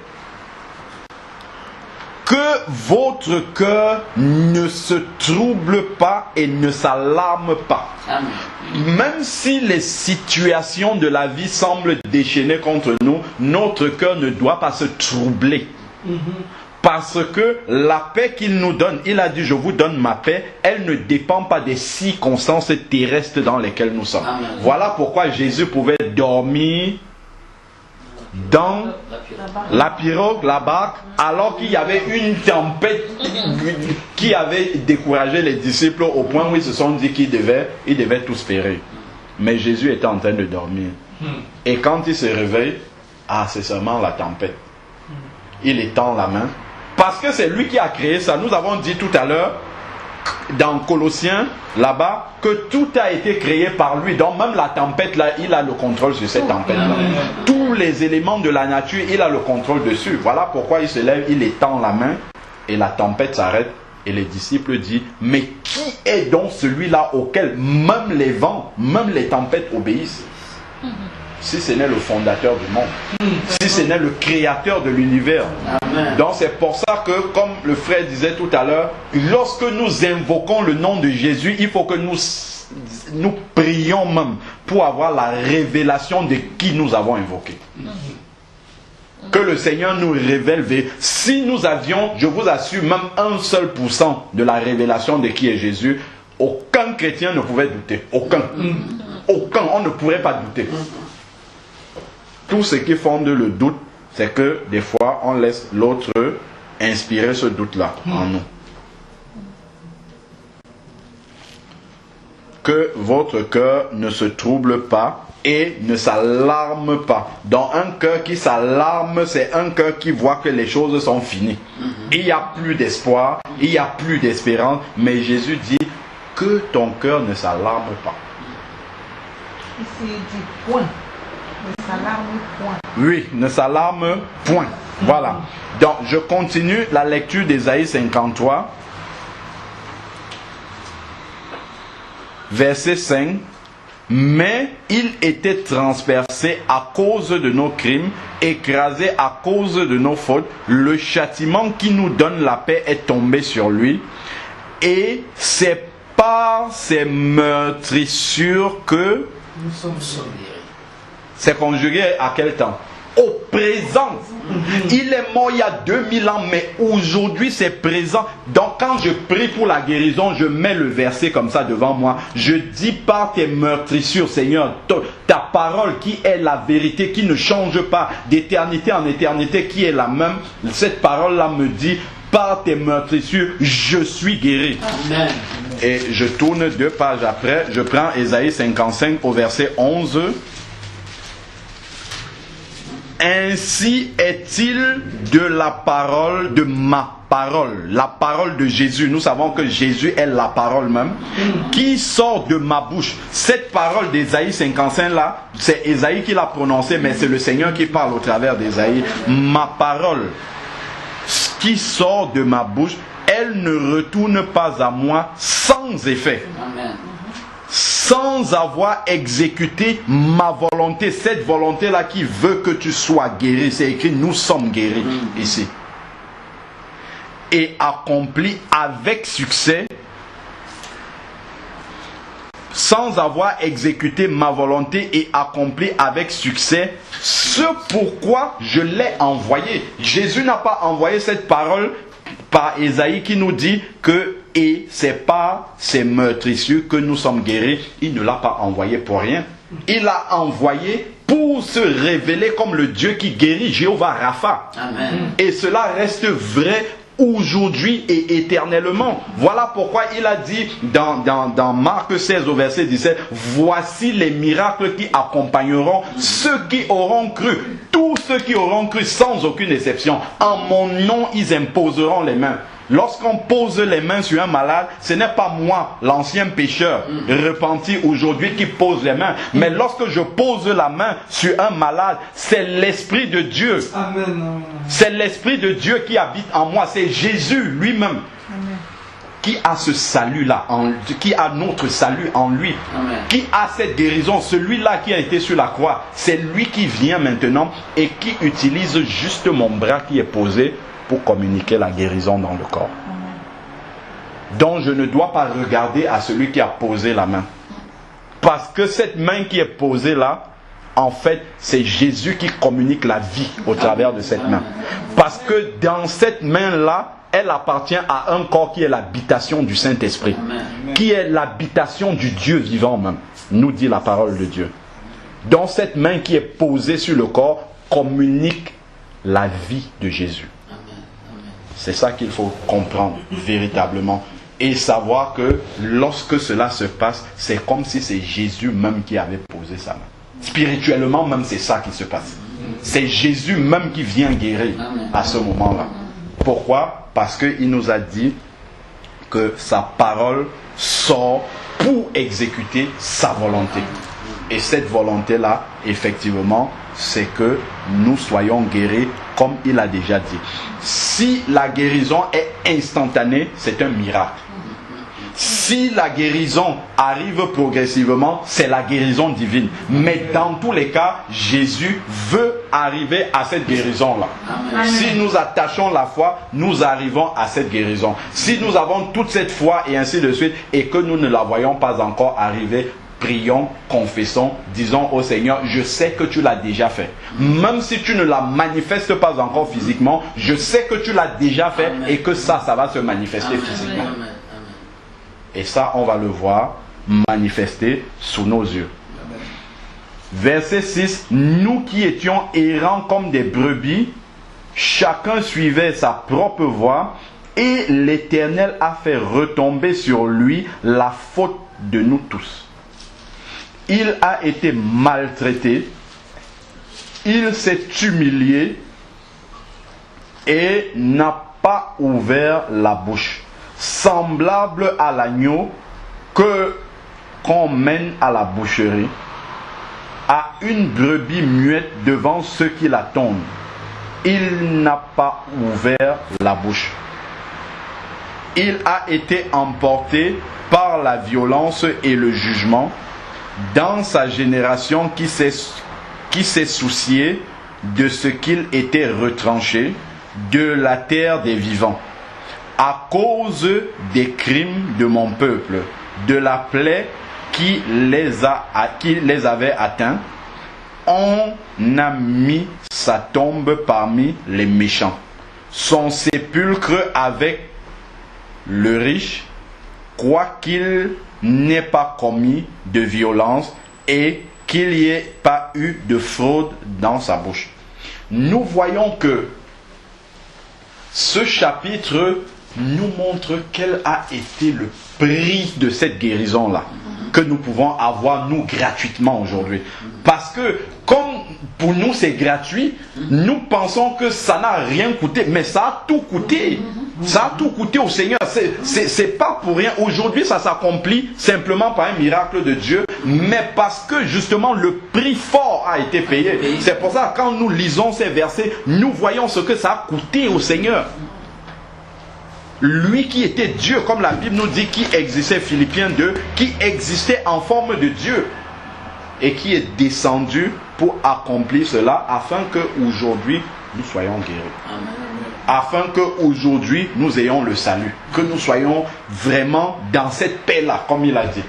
Que votre cœur ne se trouble pas et ne s'alarme pas. Amen. Même si les situations de la vie semblent déchaîner contre nous, notre cœur ne doit pas se troubler. Parce que la paix qu'il nous donne, il a dit, je vous donne ma paix, elle ne dépend pas des circonstances terrestres dans lesquelles nous sommes. Amen. Voilà pourquoi Jésus pouvait dormir dans la pirogue, la barque, alors qu'il y avait une tempête qui avait découragé les disciples au point où ils se sont dit qu'ils devaient tous périr. Mais Jésus était en train de dormir. Et quand il se réveille, c'est seulement la tempête. Il étend la main. Parce que c'est lui qui a créé ça. Nous avons dit tout à l'heure, dans Colossiens, là-bas, que tout a été créé par lui. Donc même la tempête, là, il a le contrôle sur cette tempête-là. Tous les éléments de la nature, il a le contrôle dessus. Voilà pourquoi il se lève, il étend la main, et la tempête s'arrête. Et les disciples disent, mais qui est donc celui-là auquel même les vents, même les tempêtes obéissent? Si ce n'est le fondateur du monde, si ce n'est le créateur de l'univers. Amen. Donc c'est pour ça que, comme le frère disait tout à l'heure, lorsque nous invoquons le nom de Jésus, il faut que nous prions même pour avoir la révélation de qui nous avons invoqué. Que le Seigneur nous révèle. Si nous avions, je vous assure, même 1% de la révélation de qui est Jésus, aucun chrétien ne pouvait douter. Aucun, on ne pourrait pas douter. Tout ce qui fonde le doute, c'est que des fois, on laisse l'autre inspirer ce doute-là en nous. Que votre cœur ne se trouble pas et ne s'alarme pas. Dans un cœur qui s'alarme, c'est un cœur qui voit que les choses sont finies. Il n'y a plus d'espoir, il n'y a plus d'espérance, mais Jésus dit que ton cœur ne s'alarme pas. Ici, il dit point. Ne s'alarme point. Oui, ne s'alarme point. Voilà. Donc, je continue la lecture d'Ésaïe 53, verset 5. Mais il était transpercé à cause de nos crimes, écrasé à cause de nos fautes. Le châtiment qui nous donne la paix est tombé sur lui. Et c'est par ses meurtrissures que Nous sommes guéris. c'est conjugué à quel temps? Au présent. Il est mort il y a 2000 ans, mais aujourd'hui c'est présent. Donc quand je prie pour la guérison, je mets le verset comme ça devant moi. Je dis par tes meurtrissures, Seigneur, ta parole qui est la vérité, qui ne change pas d'éternité en éternité, qui est la même. Cette parole-là me dit, par tes meurtrissures, je suis guéri. Amen. Et je tourne 2 pages après, je prends Ésaïe 55 au verset 11. Ainsi est-il de la parole, de ma parole, la parole de Jésus. Nous savons que Jésus est la parole même, qui sort de ma bouche. Cette parole d'Ésaïe 55 là, c'est Ésaïe qui l'a prononcée, mais c'est le Seigneur qui parle au travers d'Ésaïe. Ma parole, qui sort de ma bouche, elle ne retourne pas à moi sans effet. Amen. Sans avoir exécuté ma volonté, cette volonté-là qui veut que tu sois guéri. C'est écrit, nous sommes guéris ici. Et accompli avec succès, sans avoir exécuté ma volonté et accompli avec succès, ce pourquoi je l'ai envoyé. Jésus n'a pas envoyé cette parole par Ésaïe qui nous dit que et c'est par ces meurtrissures que nous sommes guéris. Il ne l'a pas envoyé pour rien. Il l'a envoyé pour se révéler comme le Dieu qui guérit, Jéhovah Rapha. Amen. Et cela reste vrai aujourd'hui et éternellement. Voilà pourquoi il a dit dans Marc 16 au verset 17, voici les miracles qui accompagneront ceux qui auront cru. Tous ceux qui auront cru sans aucune exception. En mon nom, ils imposeront les mains. Lorsqu'on pose les mains sur un malade, ce n'est pas moi, l'ancien pécheur repenti aujourd'hui, qui pose les mains. Mais lorsque je pose la main sur un malade, c'est l'Esprit de Dieu. Amen. C'est l'Esprit de Dieu qui habite en moi. C'est Jésus lui-même qui a ce salut-là, qui a notre salut en lui. Amen. Qui a cette guérison. Celui-là qui a été sur la croix, c'est lui qui vient maintenant et qui utilise juste mon bras qui est posé pour communiquer la guérison dans le corps. Donc je ne dois pas regarder à celui qui a posé la main. Parce que cette main qui est posée là, en fait, c'est Jésus qui communique la vie au travers de cette main. Parce que dans cette main-là, elle appartient à un corps qui est l'habitation du Saint-Esprit. Qui est l'habitation du Dieu vivant même, nous dit la parole de Dieu. Donc cette main qui est posée sur le corps communique la vie de Jésus. C'est ça qu'il faut comprendre véritablement. Et savoir que lorsque cela se passe, c'est comme si c'est Jésus même qui avait posé sa main. Spirituellement même, c'est ça qui se passe. C'est Jésus même qui vient guérir à ce moment-là. Pourquoi? Parce qu'il nous a dit que sa parole sort pour exécuter sa volonté. Et cette volonté-là, effectivement, c'est que nous soyons guéris comme il a déjà dit. Si la guérison est instantanée, c'est un miracle. Si la guérison arrive progressivement, c'est la guérison divine. Mais dans tous les cas, Jésus veut arriver à cette guérison-là. Si nous attachons la foi, nous arrivons à cette guérison. Si nous avons toute cette foi et ainsi de suite, et que nous ne la voyons pas encore arriver, prions, confessons, disons au Seigneur, je sais que tu l'as déjà fait. Même si tu ne la manifestes pas encore physiquement, je sais que tu l'as déjà fait et que ça va se manifester physiquement. Et ça, on va le voir manifester sous nos yeux. Verset 6, nous qui étions errants comme des brebis, chacun suivait sa propre voie, et l'Éternel a fait retomber sur lui la faute de nous tous. Il a été maltraité, il s'est humilié et n'a pas ouvert la bouche. Semblable à l'agneau qu'on mène à la boucherie, à une brebis muette devant ceux qui l'attendent. Il n'a pas ouvert la bouche. Il a été emporté par la violence et le jugement dans sa génération qui s'est soucié de ce qu'il était retranché de la terre des vivants. À cause des crimes de mon peuple, de la plaie qui les avait atteints, on a mis sa tombe parmi les méchants. Son sépulcre avec le riche, quoiqu'il n'ait pas commis de violence et qu'il n'y ait pas eu de fraude dans sa bouche. Nous voyons que ce chapitre nous montre quel a été le prix de cette guérison-là que nous pouvons avoir nous gratuitement aujourd'hui. Parce que comme pour nous c'est gratuit, nous pensons que ça n'a rien coûté, mais ça a tout coûté. Ça a tout coûté au Seigneur. C'est pas pour rien. Aujourd'hui, ça s'accomplit simplement par un miracle de Dieu, mais parce que justement le prix fort a été payé. C'est pour ça que quand nous lisons ces versets, nous voyons ce que ça a coûté au Seigneur. Lui qui était Dieu, comme la Bible nous dit, qui existait, Philippiens 2, qui existait en forme de Dieu et qui est descendu pour accomplir cela afin que aujourd'hui nous soyons guéris. Afin que aujourd'hui nous ayons le salut, que nous soyons vraiment dans cette paix-là, comme il a dit.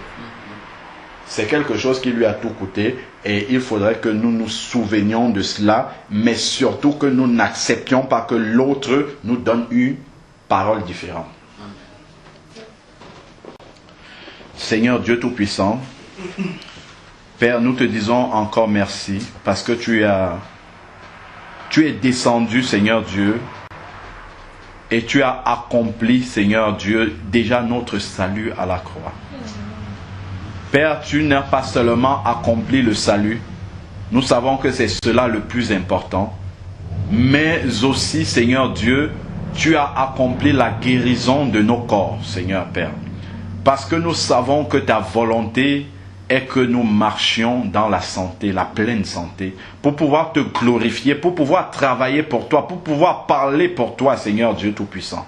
C'est quelque chose qui lui a tout coûté et il faudrait que nous nous souvenions de cela, mais surtout que nous n'acceptions pas que l'autre nous donne une parole différente. Seigneur Dieu Tout-Puissant, Père, nous te disons encore merci parce que tu es descendu, Seigneur Dieu, Et tu as accompli, Seigneur Dieu, déjà notre salut à la croix. Père, tu n'as pas seulement accompli le salut. Nous savons que c'est cela le plus important. Mais aussi, Seigneur Dieu, tu as accompli la guérison de nos corps, Seigneur Père. Parce que nous savons que ta volonté est que nous marchions dans la santé, la pleine santé, pour pouvoir te glorifier, pour pouvoir travailler pour toi, pour pouvoir parler pour toi, Seigneur Dieu Tout-Puissant.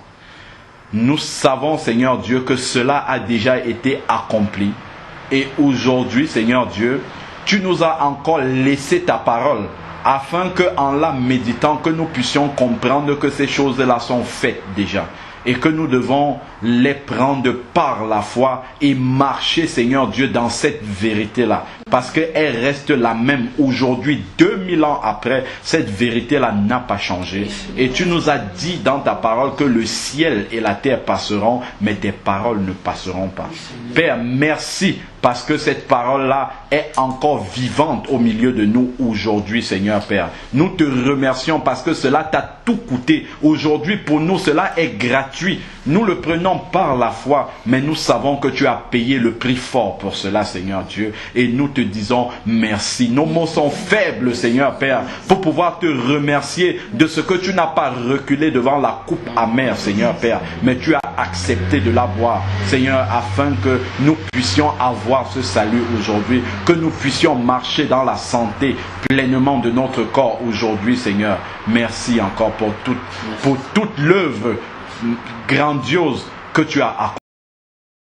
Nous savons, Seigneur Dieu, que cela a déjà été accompli. Et aujourd'hui, Seigneur Dieu, tu nous as encore laissé ta parole, afin qu'en la méditant, que nous puissions comprendre que ces choses-là sont faites déjà. Et que nous devons les prendre par la foi et marcher, Seigneur Dieu, dans cette vérité-là. Parce qu'elle reste la même aujourd'hui, 2000 ans après, cette vérité-là n'a pas changé. Et tu nous as dit dans ta parole que le ciel et la terre passeront, mais tes paroles ne passeront pas. Père, merci parce que cette parole-là est encore vivante au milieu de nous aujourd'hui, Seigneur Père. Nous te remercions parce que cela t'a tout coûté. Aujourd'hui, pour nous, cela est gratuit. Nous le prenons par la foi, mais nous savons que tu as payé le prix fort pour cela, Seigneur Dieu. Et nous te disons merci. Nos mots sont faibles, Seigneur Père, pour pouvoir te remercier de ce que tu n'as pas reculé devant la coupe amère, Seigneur Père, mais tu as accepté de la boire, Seigneur, afin que nous puissions avoir ce salut aujourd'hui, que nous puissions marcher dans la santé pleinement de notre corps aujourd'hui, Seigneur. Merci encore pour toute l'œuvre grandiose que tu as accomplie.